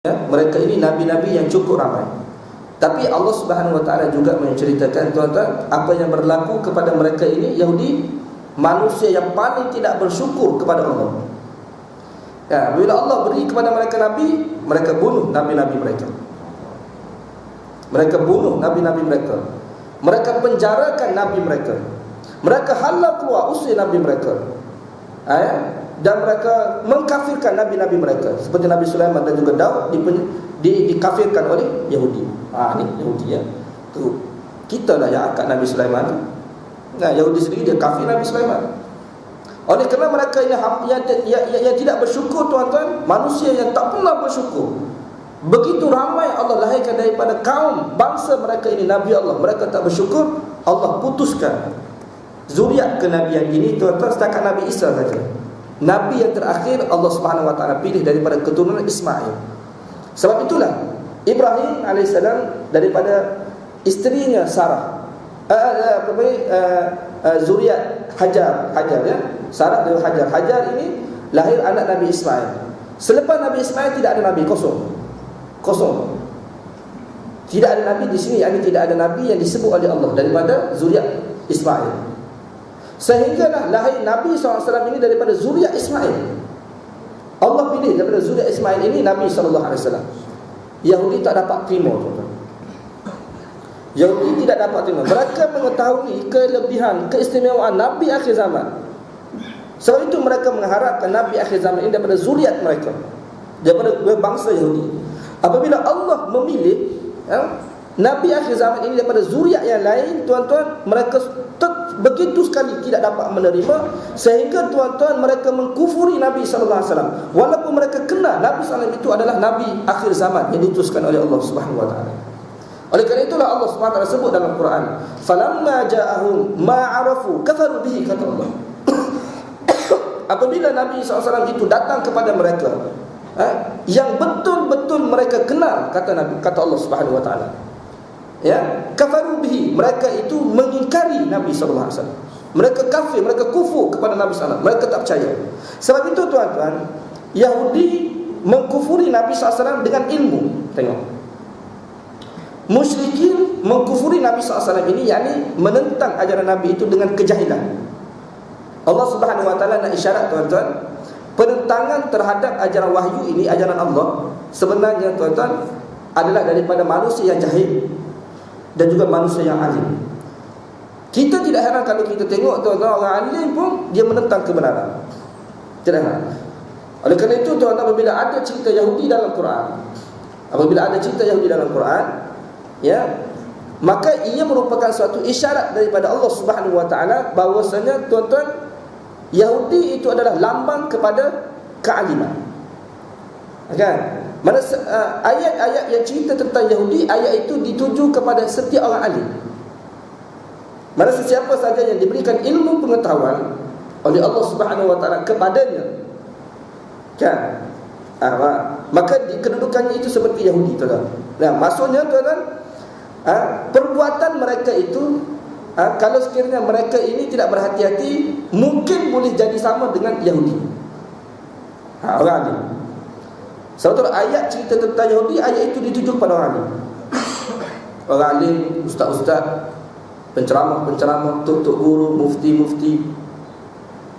Ya, mereka ini nabi-nabi yang cukup ramai. Tapi Allah Subhanahu wa taala juga menceritakan, tuan-tuan, apa yang berlaku kepada mereka ini, Yahudi, manusia yang paling tidak bersyukur kepada Allah. Ya, bila Allah beri kepada mereka nabi, mereka bunuh nabi-nabi mereka. Mereka bunuh nabi-nabi mereka. Mereka penjarakan nabi mereka. Mereka halau keluar, usir nabi mereka. Dan mereka mengkafirkan nabi-nabi mereka, seperti Nabi Sulaiman dan juga Daud dikafirkan oleh Yahudi. Ini Yahudi ya. Tu kita lah yang angkat Nabi Sulaiman tu. Nah, Yahudi sendiri dia kafir Nabi Sulaiman. Oleh kerana mereka yang tidak bersyukur, tuan-tuan, manusia yang tak pernah bersyukur. Begitu ramai Allah lahirkan daripada kaum bangsa mereka ini nabi Allah, mereka tak bersyukur, Allah putuskan zuriat kenabian ini, tuan-tuan, setakat Nabi Isa saja. Nabi yang terakhir Allah Subhanahu wa taala pilih daripada keturunan Ismail. Sebab itulah Ibrahim alaihissalam daripada isterinya Sarah, zuriat Hajar ya. Sarah dari Hajar ini lahir anak Nabi Ismail. Selepas Nabi Ismail tidak ada nabi, kosong. Tidak ada nabi di sini, tidak ada nabi yang disebut oleh Allah daripada zuriat Ismail. Sehinggalah lahir Nabi SAW ini daripada zuriat Ismail. Allah pilih daripada zuriat Ismail ini Nabi SAW. Yahudi tak dapat terima, tuan-tuan. Yahudi tidak dapat terima. Mereka mengetahui kelebihan, keistimewaan Nabi akhir zaman. Sebab itu mereka mengharapkan Nabi akhir zaman ini daripada zuriat mereka, daripada bangsa Yahudi. Apabila Allah memilih Nabi akhir zaman ini daripada zuriat yang lain, tuan-tuan, mereka begitu sekali tidak dapat menerima, sehingga, tuan-tuan, mereka mengkufuri Nabi sallallahu alaihi wasallam, walaupun mereka kenal Nabi sallallahu alaihi wasallam itu adalah nabi akhir zaman yang diutuskan oleh Allah Subhanahu wa taala. Oleh kerana itulah Allah Subhanahu wa taala sebut dalam Quran, falamma ja'ahum ma 'arafu kafaru bihi, kata Allah. Apabila Nabi sallallahu alaihi wasallam itu datang kepada mereka, yang betul-betul mereka kenal, kata Allah Subhanahu wa taala, ya, kafaru bihi, mereka itu mengingkari Nabi sallallahu alaihi wasallam. Mereka kafir, mereka kufur kepada Nabi sallallahu alaihi wasallam. Mereka tak percaya. Sebab itu, tuan-tuan, Yahudi mengkufuri Nabi sallallahu alaihi wasallam dengan ilmu. Tengok. Musyrikin mengkufuri Nabi sallallahu alaihi wasallam ini, yakni menentang ajaran Nabi itu dengan kejahilan. Allah Subhanahu wa taala nak isyarat, tuan-tuan, penentangan terhadap ajaran wahyu ini, ajaran Allah, sebenarnya, tuan-tuan, adalah daripada manusia yang jahil dan juga manusia yang alim. Kita tidak heran kalau kita tengok, tuan-tuan, orang alim pun dia menentang kebenaran. Tidak heran. Oleh kerana itu, tuan-tuan, apabila ada cerita Yahudi dalam Quran, ya, maka ia merupakan suatu isyarat daripada Allah Subhanahu wa taala bahawasanya, tuan-tuan, Yahudi itu adalah lambang kepada kealiman. Kan? Mana ayat-ayat yang cerita tentang Yahudi, ayat itu dituju kepada setiap orang alim. Mana sesiapa saja yang diberikan ilmu pengetahuan oleh Allah Subhanahu wa taala kepadanya, kan, maka kedudukannya itu seperti Yahudi, tuan-tuan. Nah, maksudnya, tuan-tuan, perbuatan mereka itu, kalau sekiranya mereka ini tidak berhati-hati, mungkin boleh jadi sama dengan Yahudi, orang alim. Sebab ayat cerita tentang Yahudi, ayat itu dituju kepada orang alim. Orang alim, ustaz-ustaz, penceramah-penceramah, tok-tok guru, mufti-mufti.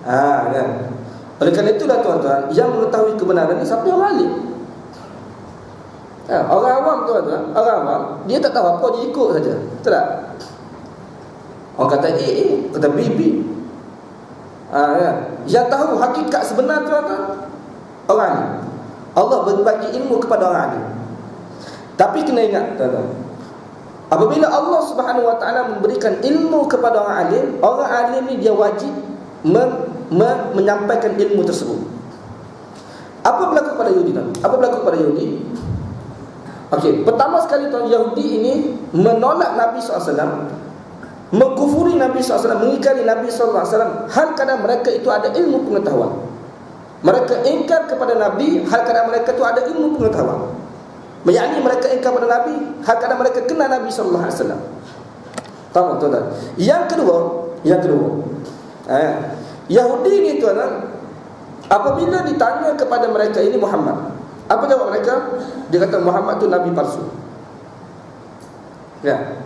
Kan? Oleh kerana itulah, tuan-tuan, yang mengetahui kebenaran ini siapa? Orang alim. Orang awam, tuan-tuan, orang awam, dia tak tahu apa, dia ikut saja. Betul tak? Orang kata A, kata B. Yang tahu hakikat sebenar, tuan-tuan, orang alim. Allah berbagi ilmu kepada orang alim. Tapi kena ingat, tuan-tuan, apabila Allah Subhanahu wa taala memberikan ilmu kepada orang alim ni dia wajib menyampaikan ilmu tersebut. Apa berlaku pada Yahudi, tuan? Apa berlaku pada Yahudi? Okey, pertama sekali, tuan, Yahudi ini menolak Nabi SAW, mengkufuri Nabi SAW, mengingkari Nabi SAW, hal kadang mereka itu ada ilmu pengetahuan. Mereka ingkar kepada Nabi hal kadang mereka itu ada ilmu pengetahuan. Yakni mereka ingkar kepada Nabi hal kadang mereka kenal Nabi SAW. Tahu, tuan-tuan? Yang kedua, Yahudi ni, tuan-tuan, apabila ditanya kepada mereka ini Muhammad, Apa jawab mereka? Dia kata Muhammad tu nabi palsu. Ya.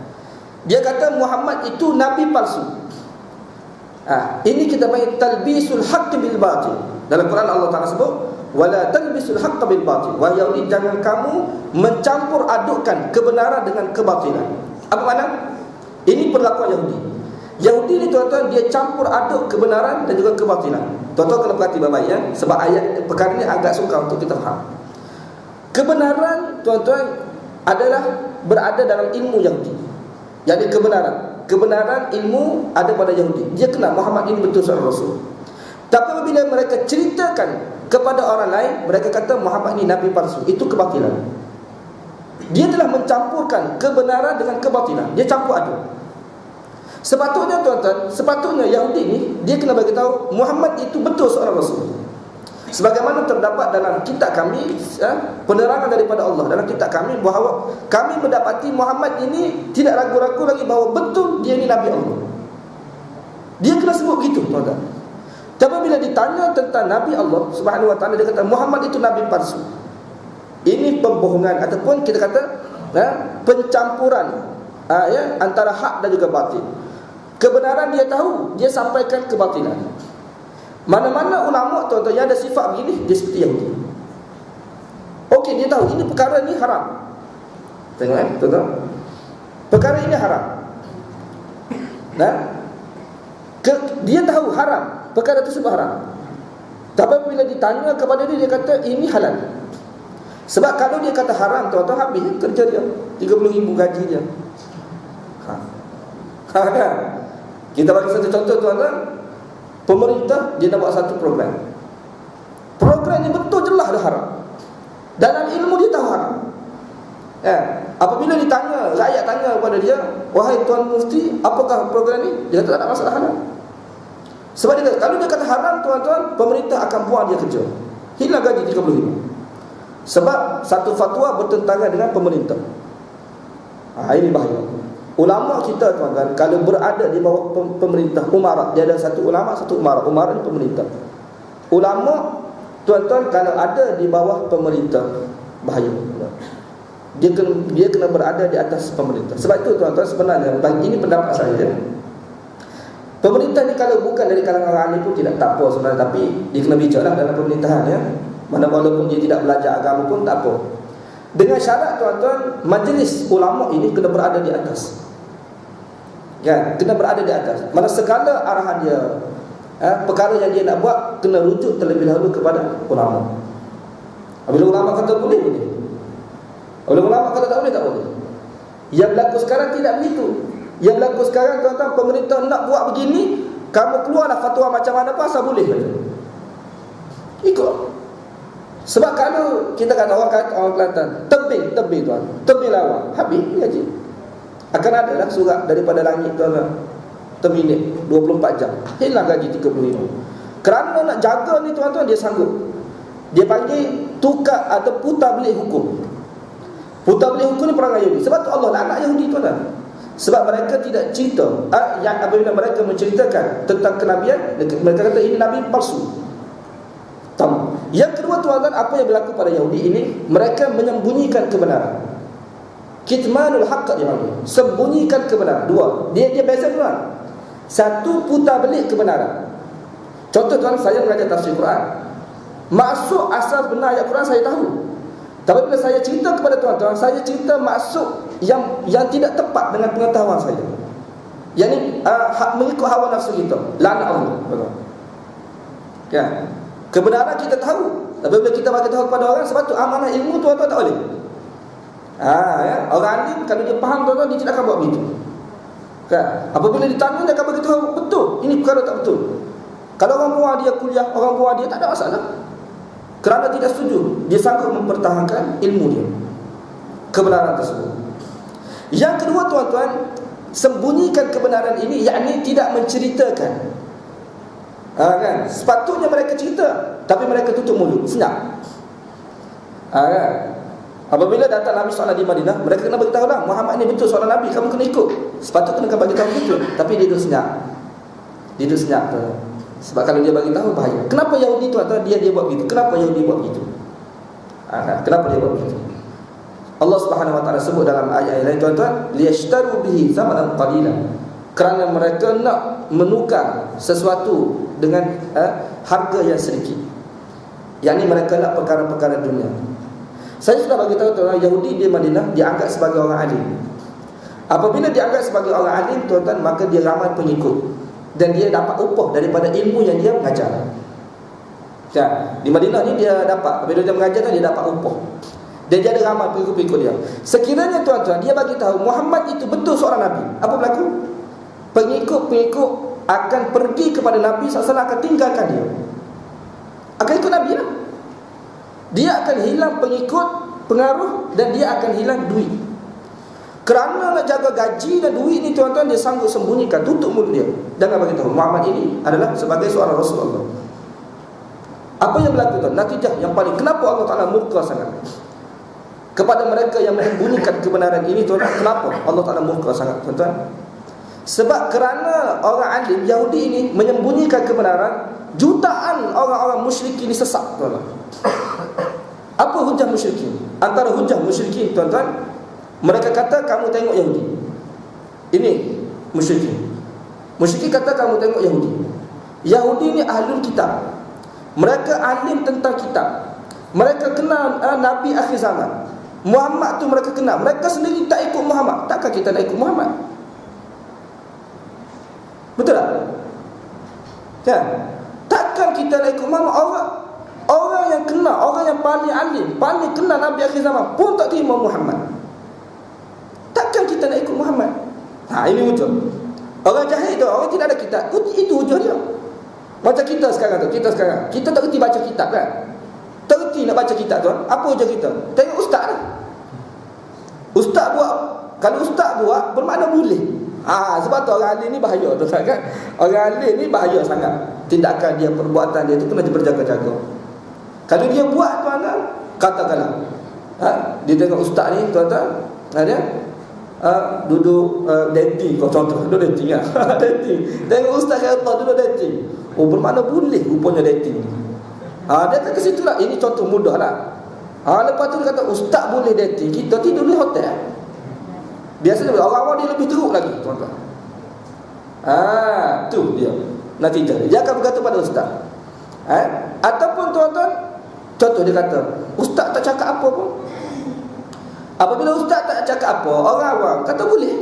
Dia kata Muhammad itu nabi palsu. Ini kita panggil talbisul haqq bil batil. Dalam Quran Allah Taala sebut wala talbisul haqq bil batil. Wahai Yahudi, jangan kamu mencampur adukkan kebenaran dengan kebatilan. Apa makna? Ini perlakuan Yahudi. Yahudi ni tuan-tuan, dia campur aduk kebenaran dan juga kebatilan. Tuan-tuan kena perhati baik-baik ya, sebab ayat perkara ini agak sukar untuk kita faham. Kebenaran tuan-tuan adalah berada dalam ilmu Yahudi. Jadi kebenaran ilmu ada pada Yahudi. Dia kenal Muhammad ini betul seorang Rasul. Tapi apabila mereka ceritakan kepada orang lain, mereka kata Muhammad ini nabi palsu. Itu kebatilan. Dia telah mencampurkan kebenaran dengan kebatilan. Dia campur aduk. Sepatutnya tuan-tuan, Yahudi ni dia kena bagi tahu Muhammad itu betul seorang Rasul. Sebagaimana terdapat dalam kitab kami, penerangan daripada Allah dalam kitab kami bahawa kami mendapati Muhammad ini tidak ragu-ragu lagi bahawa betul dia ini Nabi Allah. Dia kena sebut begitu tuan-tuan. Tapi bila ditanya tentang Nabi Allah Subhanahu Wa Taala, dia kata Muhammad itu Nabi palsu. Ini pembohongan ataupun kita kata pencampuran antara hak dan juga batil. Kebenaran dia tahu, dia sampaikan kebatilan. Mana-mana ulama tuan-tuan yang ada sifat begini, dia seperti Yahudi. Okey, dia tahu ini perkara ni haram. Tengok tuan-tuan. Perkara ini haram. Dia tahu haram, perkara tersebut haram. Tapi bila ditanya kepada dia, dia kata ini halal. Sebab kalau dia kata haram, tuan-tuan, habis kerja dia, 30,000 gaji dia. Kan? Kita bagi satu contoh tuan-tuan. Pemerintah dia nak buat satu program. Program ni betul jelas dah haram. Dalam ilmu dia tahu haram. Apabila ditanya, rakyat tanya kepada dia, wahai Tuan Mufti, apakah program ni? Dia kata tak ada masalah halal. Sebab dia kata, kalau dia kata haram tuan-tuan, pemerintah akan buang dia kerja. Hilang gaji 30,000. Sebab satu fatwa bertentangan dengan pemerintah. Ini bahaya. Ulama kita tuan-tuan, kalau berada di bawah pemerintah, umara, dia ada satu ulama, satu umara. Umara ni pemerintah. Ulama tuan-tuan kalau ada di bawah pemerintah, bahaya. Dia kena berada di atas pemerintah. Sebab itu tuan-tuan, sebenarnya ini pendapat saya. Pemerintah ni kalau bukan dari kalangan orang alim pun tak apa sebenarnya, tapi dia kena bijaklah dalam pemerintahan ya. Mana walaupun dia tidak belajar agama pun tak apa. Dengan syarat tuan-tuan, majlis ulama ini kena berada di atas. Kena berada di atas. Mana segala arahan dia, perkara yang dia nak buat, kena rujuk terlebih dahulu kepada ulama. Apabila ulama kata boleh, boleh. Apabila ulama kata tak boleh, tak boleh. Yang berlaku sekarang tidak begitu. Yang berlaku sekarang tuan-tuan, pemerintah nak buat begini, kamu keluarlah fatwa macam mana pun asal boleh. Ikut. Sebab kalau kita kata orang Kelantan, tebing tuan, tebing lawan, habis gaji. Akan ada lah surat daripada langit tuan-tuan, terminate 24 jam, hilang gaji 30,000. Kerana nak jaga ni tuan-tuan, dia sanggup. Dia panggil tukar atau putar belik hukum. Putar belik hukum ni perangai Yahudi. Sebab tu Allah laknat Yahudi tuan-tuan. Sebab mereka tidak cerita, yang apabila mereka menceritakan tentang kenabian, mereka kata ini nabi palsu. Yang kedua tuan-tuan, apa yang berlaku pada Yahudi ini, mereka menyembunyikan kebenaran. Kitmanul haqq dia panggil, sembunyikan kebenaran. Dua, dia beza tuan. Satu, putar belik kebenaran. Contoh tuan, saya mengajar tafsir Quran, maksud asal benar ayat Quran saya tahu. Tapi bila saya cerita kepada tuan-tuan, saya cerita maksud yang tidak tepat dengan pengetahuan saya. Yang ni mengikut hawa nafsu kita. Laknat Allah. Ya. Kebenaran kita tahu, tapi bila kita bagi tahu kepada orang, sebab tu amanah ilmu tuan-tuan tak boleh. Ya. Orang alim kalau dia faham tuan-tuan, dia tidak akan buat begitu. Kan? Apabila ditanya, dia akan bagi tahu betul, ini perkara tak betul. Kalau orang buang dia kuliah, orang buang dia, tak ada masalah. Kerana tidak setuju, dia sanggup mempertahankan ilmu dia, kebenaran tersebut. Yang kedua tuan-tuan, sembunyikan kebenaran ini, yakni tidak menceritakan. Kan? Sepatutnya mereka cerita, tapi mereka tutup mulut, senyap. Kan? Apabila datang Nabi SAW di Madinah, mereka kena beritahu lah, Muhammad ni betul seorang Nabi, kamu kena ikut. Sepatutnya kena bagi tahu begitu, tapi dia duduk senyap. Dia duduk senyap tu. Sebab kalau dia bagi tahu bahaya. Kenapa Yahudi tuan-tuan dia buat begitu? Kenapa Yahudi buat begitu? Kenapa dia buat begitu? Allah Subhanahu wa taala sebut dalam ayat lain, tuan-tuan, liyashtaru bihi thamanan qalila, kerana mereka nak menukar sesuatu dengan harga yang sedikit. Yakni mereka nak perkara-perkara dunia. Saya sudah bagi tahu tuan-tuan, Yahudi di Madinah dianggap sebagai orang alim. Apabila dianggap sebagai orang alim, tuan-tuan, maka dia ramai pengikut dan dia dapat upah daripada ilmu yang dia mengajar. Di Madinah ni dia dapat, bila dia mengajar dia dapat upah. Dan dia ada ramai pengikut-pengikut dia. Sekiranya tuan-tuan, dia bagi tahu Muhammad itu betul seorang Nabi, apa berlaku? Pengikut-pengikut akan pergi kepada Nabi SAW, akan tinggalkan dia, akan ikut Nabi lah. Dia akan hilang pengikut, pengaruh, dan dia akan hilang duit. Kerana nak jaga gaji dan duit ni tuan-tuan, dia sanggup sembunyikan, tutup mulut dia. Jangan bagi tahu Muhammad ini adalah sebagai seorang Rasulullah. Apa yang berlaku tuan? Natijah yang paling, kenapa Allah Ta'ala murka sangat kepada mereka yang menyembunyikan kebenaran ini, tuan-tuan? Kenapa Allah Ta'ala murka sangat, tuan-tuan? Sebab kerana orang alim Yahudi ini menyembunyikan kebenaran, jutaan orang-orang musyrikin ini sesat, tuan-tuan. Apa hujah musyrikin? Antara hujah musyrikin, tuan-tuan, mereka kata, kamu tengok Yahudi. Ini musyrikin. Musyrikin kata, kamu tengok Yahudi. Yahudi ni ahlul kitab. Mereka alim tentang kitab. Mereka kenal Nabi akhir zaman. Muhammad tu mereka kenal. Mereka sendiri tak ikut Muhammad. Takkan kita nak ikut Muhammad? Betul tak? Kan? Takkan kita nak ikut Muhammad? Orang yang kenal, orang yang paling alim, paling kenal Nabi akhir zaman pun tak terima Muhammad. Takkan kita nak ikut Muhammad? Ini hujah. Orang jahil tu, orang tidak ada kitab, itu hujah dia. Macam kita sekarang tu, kita tak reti baca kitab kan? Tak reti nak baca kitab tu. Apa hujah kita? Tengok ustaz lah. Ustaz buat, kalau ustaz buat bermakna boleh. Sebab tu orang alim ni bahaya tu kan? Orang alim ni bahaya sangat. Tindakan dia, perbuatan dia tu kena berjaga-jaga. Kalau dia buat tuan-tuan, katakanlah dia tengok ustaz ni tuan-tuan, dia duduk dating, kau contoh duduk dating lah. Dating. Tengok ustaz kata duduk dating. Bermakna boleh rupanya dating. Dia kata ke situ lah. Ini contoh mudah lah. Lepas tu dia kata ustaz boleh dating, kita tidur di hotel. Biasanya orang-orang dia lebih teruk lagi, tuan-tuan. Tu dia natijah. Dia akan berkata pada ustaz. Ataupun tuan-tuan, contoh dia kata ustaz tak cakap apa pun. Apabila ustaz tak cakap apa, orang awam kata boleh.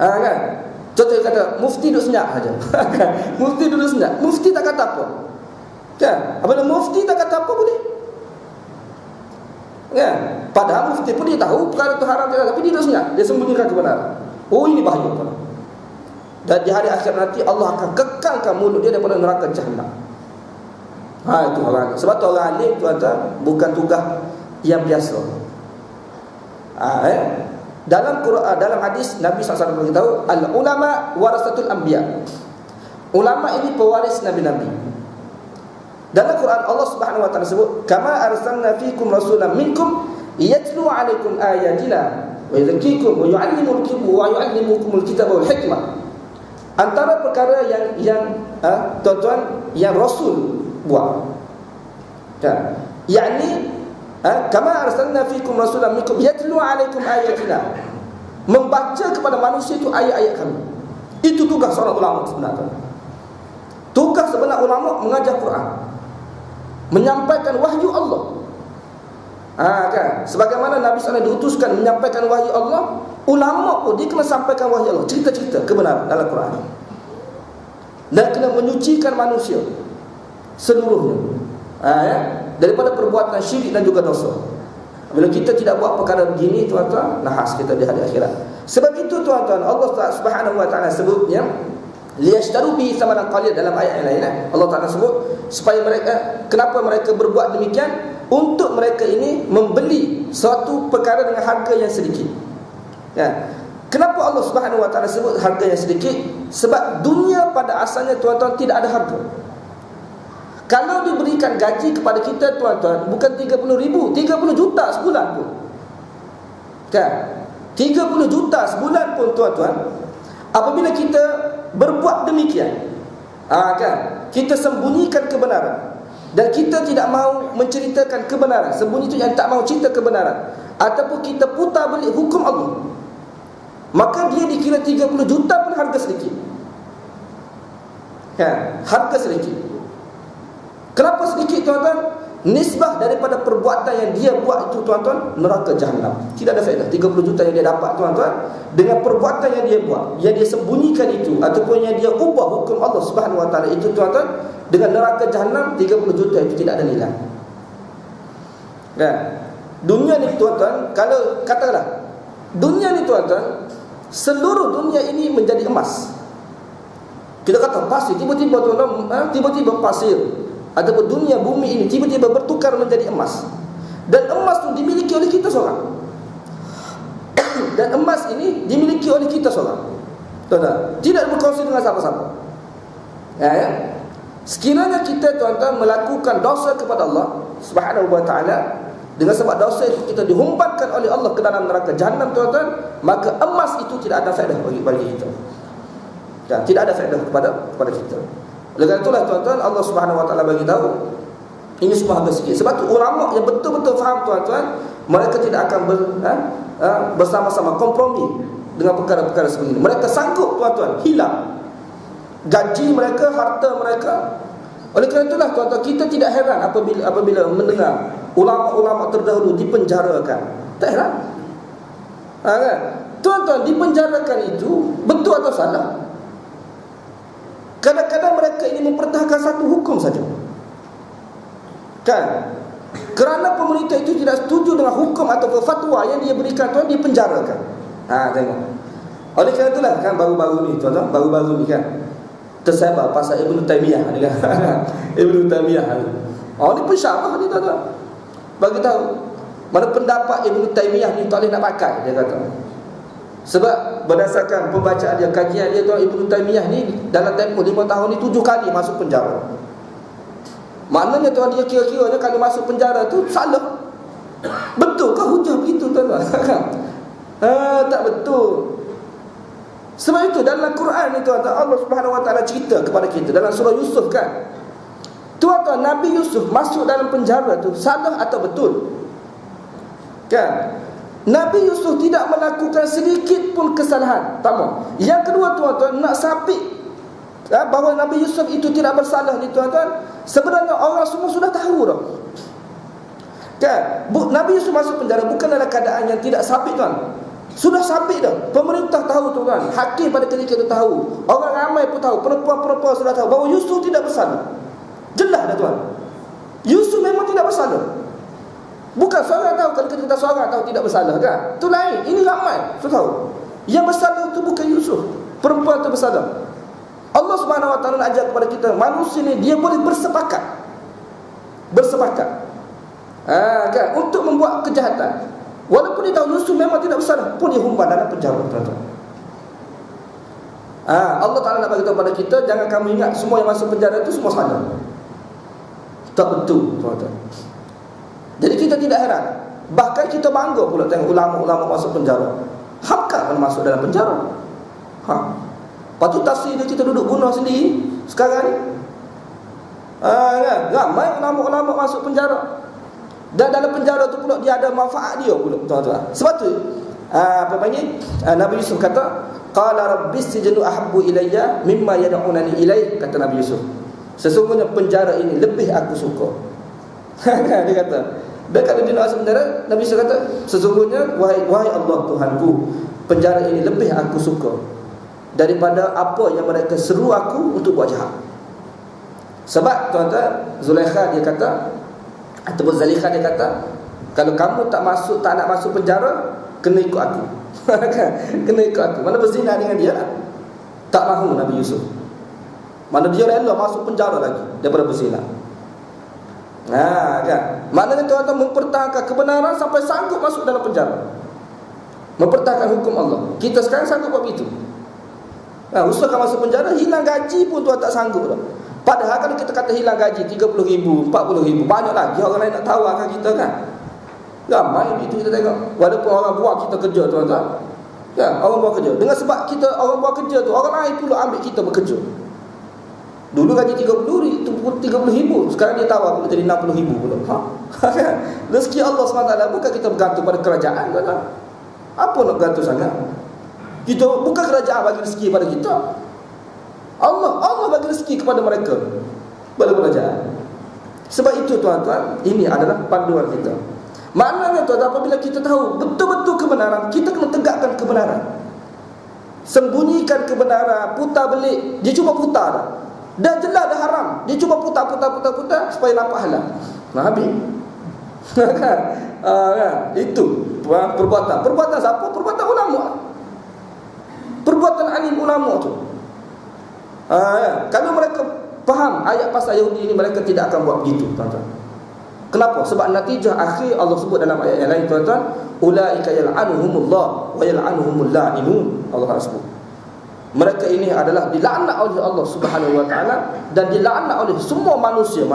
Kan? Contoh dia kata mufti duduk senyap saja. Mufti duduk senyap. Mufti tak kata apa. Kan? Apabila mufti tak kata apa boleh. Kan? Padahal mufti pun dia tahu perkara itu haram, tapi dia duduk senyap. Dia sembunyikan kebenaran. Ini bahaya, tuan. Dan di hari akhir nanti Allah akan kekalkan mulut dia daripada neraka Jahannam. Itu orang. Sebab tu orang alim, tuan-tuan, bukan tugas yang biasa. Dalam Quran, dalam hadis Nabi SAW beritahu, al-ulama warasatul anbiya. Ulama ini pewaris nabi-nabi. Dalam Quran Allah Subhanahu wa taala sebut, kama arsalna fikum rasulan minkum yatlu 'alaikum ayatina wa yuzakkikum wa yu'allimukumul kitaba wal hikmah. Antara perkara yang tuan-tuan, yang Rasul buat, kan? Yakni kama arsalna fikum rasulan minkum yatlu 'alaikum ayatina, membaca kepada manusia itu ayat-ayat kami. Itu tugas seorang ulama sebenarnya. Tugas sebenar ulama mengajar Quran, menyampaikan wahyu Allah. Kan? Sebagaimana Nabi SAW diutuskan menyampaikan wahyu Allah, ulama pun dia kena sampaikan wahyu Allah, cerita-cerita kebenaran dalam Quran. Dan kena menyucikan manusia seluruhnya, daripada perbuatan syirik dan juga dosa. Bila kita tidak buat perkara begini, tuan-tuan, nahas kita di hari akhirat. Sebab itu tuan-tuan, Allah Subhanahu wa taala sebutnya liyashtaru bi thamanan qalil dalam ayat yang lain. Allah Taala sebut supaya mereka, kenapa mereka berbuat demikian? Untuk mereka ini membeli suatu perkara dengan harga yang sedikit. Kenapa Allah Subhanahu wa taala sebut harga yang sedikit? Sebab dunia pada asalnya, tuan-tuan, tidak ada harga. Kalau diberikan gaji kepada kita, tuan-tuan, bukan 30,000, 30 juta sebulan pun. Kan? 30 juta sebulan pun, tuan-tuan, apabila kita berbuat demikian, kan, kita sembunyikan kebenaran, dan kita tidak mahu menceritakan kebenaran, sembunyi itu yang tak mahu cerita kebenaran, ataupun kita putar balik hukum Allah, maka dia dikira 30 juta pun harga sedikit. Harga sedikit. Kenapa sedikit, tuan-tuan? Nisbah daripada perbuatan yang dia buat itu, tuan-tuan, neraka Jahannam. Tidak ada faedah 30 juta yang dia dapat, tuan-tuan, dengan perbuatan yang dia buat, yang dia sembunyikan itu, ataupun yang dia ubah hukum Allah Subhanahu Wa Taala itu, tuan-tuan, dengan neraka Jahannam, 30 juta itu tidak ada nilai. Dunia ni, tuan-tuan, kalau katakanlah dunia ni, tuan-tuan, seluruh dunia ini menjadi emas. Kita kata pasir, tiba-tiba, tuan-tuan, tiba-tiba pasir ataupun dunia bumi ini tiba-tiba bertukar menjadi emas, dan emas itu dimiliki oleh kita seorang. Dan emas ini dimiliki oleh kita seorang, tuan-tuan, tidak berkongsi dengan siapa-siapa. Sekiranya kita, tuan-tuan, melakukan dosa kepada Allah Subhanahu Wa Taala, dengan sebab dosa itu kita dihumbankan oleh Allah ke dalam neraka Jahannam, tuan-tuan, maka emas itu tidak ada faedah bagi kita. Tidak ada faedah kepada kita. Oleh kerana itulah, tuan-tuan, Allah Subhanahu Wa Taala bagi tahu ini semua harga sikit. Sebab tu ulama yang betul-betul faham, tuan-tuan, mereka tidak akan bersama-sama kompromi dengan perkara-perkara sebegini. Mereka sanggup, tuan-tuan, hilang gaji mereka, harta mereka. Oleh kerana itulah, tuan-tuan, kita tidak heran apabila mendengar ulama-ulama terdahulu dipenjarakan. Tak heran. Kan? Tuan-tuan, dipenjarakan itu betul atau salah? Kadang-kadang mereka ini mempertahankan satu hukum saja, kan? Kerana pemerintah itu tidak setuju dengan hukum atau fatwa yang dia berikan, tuan, dia penjarakan. Tengok. Oleh kerana itulah, kan, baru-baru ni, tuan-tuan, baru-baru ni, kan, tersebar pasal Ibnu Taimiyah ni, kan. Ibnu Taimiyah ni, ni pensyarah ni, tuan-tuan, bagi tahu mana pendapat Ibnu Taimiyah ni tak boleh nak pakai, dia kata. Sebab berdasarkan pembacaan dia, kajian dia, tuan, Ibnu Taimiyah ni dalam tempoh 5 tahun ni 7 kali masuk penjara. Maknanya, tuan, dia kira-kiranya kalau masuk penjara tu salah. Betul ke hujah begitu, tuan-tuan? Tak betul. Sebab itu dalam Quran ni, tuan-tuan, Allah Subhanahu Wa Taala cerita kepada kita dalam surah Yusuf, kan, tuan-tuan, Nabi Yusuf masuk dalam penjara tu salah atau betul? Kan? Nabi Yusuf tidak melakukan sedikit pun kesalahan. Pertama. Yang kedua, tuan-tuan, nak sapik bahawa Nabi Yusuf itu tidak bersalah ni, tuan-tuan, sebenarnya orang semua sudah tahu dah, kan? Nabi Yusuf masuk penjara bukan dalam keadaan yang tidak sapik, tuan. Sudah sapik dah. Pemerintah tahu, tuan-tuan, hakim pada ketika itu tahu, orang ramai pun tahu, perempuan-perempuan sudah tahu bahawa Yusuf tidak bersalah. Jelas dah, tuan. Yusuf memang tidak bersalah. Bukan seorang tahu. Kalau kita seorang tahu tidak bersalah, kan, itu lain. Ini ramai sudah tahu. Yang bersalah itu bukan Yusuf, perempuan itu bersalah. Allah Subhanahu Wa Taala ajar kepada kita, manusia ni dia boleh bersepakat, kan, untuk membuat kejahatan. Walaupun dia tahu Yusuf memang tidak bersalah, pun dia humban dalam penjara, tuan-tuan. Allah Ta'ala nak bagi tahu kepada kita, jangan kamu ingat semua yang masuk penjara itu semua salah. Tak betul, tuan-tuan. Jadi kita tidak heran, bahkan kita bangga pula tengok ulama-ulama masuk penjara. Hamka pun masuk dalam penjara. Lepas tu tafsir dia, kita duduk bunuh sendiri sekarang ni. Kan? Ramai ulama-ulama masuk penjara. Dan dalam penjara tu pula dia ada manfaat dia pula, tuan-tuan. Sebab tu Nabi Yusuf kata, qala rabbis sijnu ahabbu ilayya mimma yad'unani ilai, kata Nabi Yusuf, sesungguhnya penjara ini lebih aku suka. Dia kata, dan kalau dia nak masuk penjara, Nabi Yusuf kata, sesungguhnya wahai Allah Tuhanku, penjara ini lebih aku suka daripada apa yang mereka seru aku untuk buat jahat. Sebab, tuan-tuan, Zulaikha dia kata, ataupun Zulaikha dia kata, kalau kamu tak nak masuk penjara, kena ikut aku. Kena ikut aku. Mana berzina dengan dia lah. Tak mahu Nabi Yusuf. Mana dia rela masuk penjara lagi daripada berzina. Kan? Maknanya, tuan-tuan, mempertahankan kebenaran sampai sanggup masuk dalam penjara, mempertahankan hukum Allah. Kita sekarang sanggup buat begitu. Usahakan masuk penjara, hilang gaji pun tuan tak sanggup dah. Padahal kalau kita kata hilang gaji 30,000, 40,000, banyak lagi orang lain nak tahu akan kita, kan. Ramai begitu kita tengok. Walaupun orang buat kita kerja, tuan-tuan, kan, orang buat kerja. Dengan sebab kita orang buat kerja tu, orang lain pula ambil kita bekerja. Dulu gaji 30,000, sekarang dia tahu aku jadi 60,000 pula. Rezeki Allah SWT, bukan kita bergantung pada kerajaan kan? Apa nak bergantung sangat? Kita bukan kerajaan bagi rezeki pada kita. Allah bagi rezeki kepada mereka, pada kerajaan. Sebab itu tuan-tuan, ini adalah panduan kita. Maknanya tuan-tuan, apabila kita tahu betul-betul kebenaran, kita kena tegakkan kebenaran. Sembunyikan kebenaran, putar belik, dia cuma putar dah. Dah jelas dah haram, dia cuma putar supaya nampak halal. Habis. Kan? Itu perbuatan siapa? Perbuatan ulama. Perbuatan alim ulama tu. Kalau mereka faham ayat pasal Yahudi ini, mereka tidak akan buat begitu, tuan-tuan. Kenapa? Sebab natijah akhir Allah sebut dalam ayat yang lain, tuan-tuan, ulaika yal'anuhumullah wa yal'anuhumul la'inun. Allah sebut mereka ini adalah dilaknat oleh Allah Subhanahu wa taala dan dilaknat oleh semua manusia.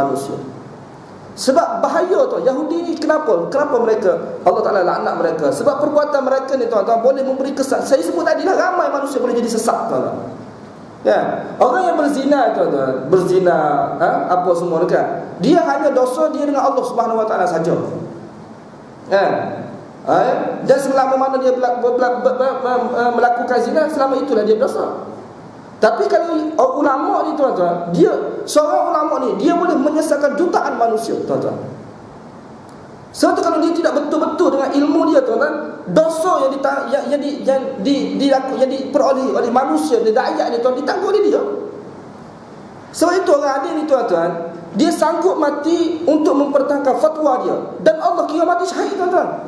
Sebab bahaya tu Yahudi ni, kenapa mereka Allah Taala laknat mereka? Sebab perbuatan mereka ni, tuan-tuan, boleh memberi kesan. Saya sebut tadi lah, ramai manusia boleh jadi sesat, tuan-tuan. Ya, orang yang berzina, tuan-tuan, apa semua dekat, dia hanya dosa dia dengan Allah Subhanahu wa taala saja. Dan selama mana dia melakukan zina, selama itulah dia berdosa. Tapi kalau ulama ni, tuan-tuan, seorang ulama ni, dia boleh menyesalkan jutaan manusia, tuan-tuan. Sebab tu kalau dia tidak betul-betul dengan ilmu dia, tuan-tuan, dosa yang diperoleh oleh manusia, dari rakyat ni, tuan, ditanggung oleh dia. Sebab itu orang adil ni, tuan-tuan, dia sanggup mati untuk mempertahankan fatwa dia, dan Allah kira mati syahid, tuan-tuan.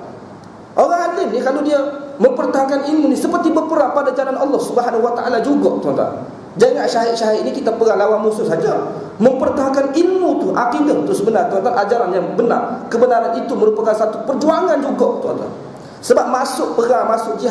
Orang alim ni kalau dia mempertahankan ilmu ni, seperti berperang pada jalan Allah Subhanahu wa taala juga, tuan-tuan. Jangan syahid-syahid ni kita perang lawan musuh saja. Mempertahankan ilmu tu, akidah tu sebenar, tuan-tuan, ajaran yang benar. Kebenaran itu merupakan satu perjuangan juga, tuan-tuan. Sebab masuk perang, masuk jihad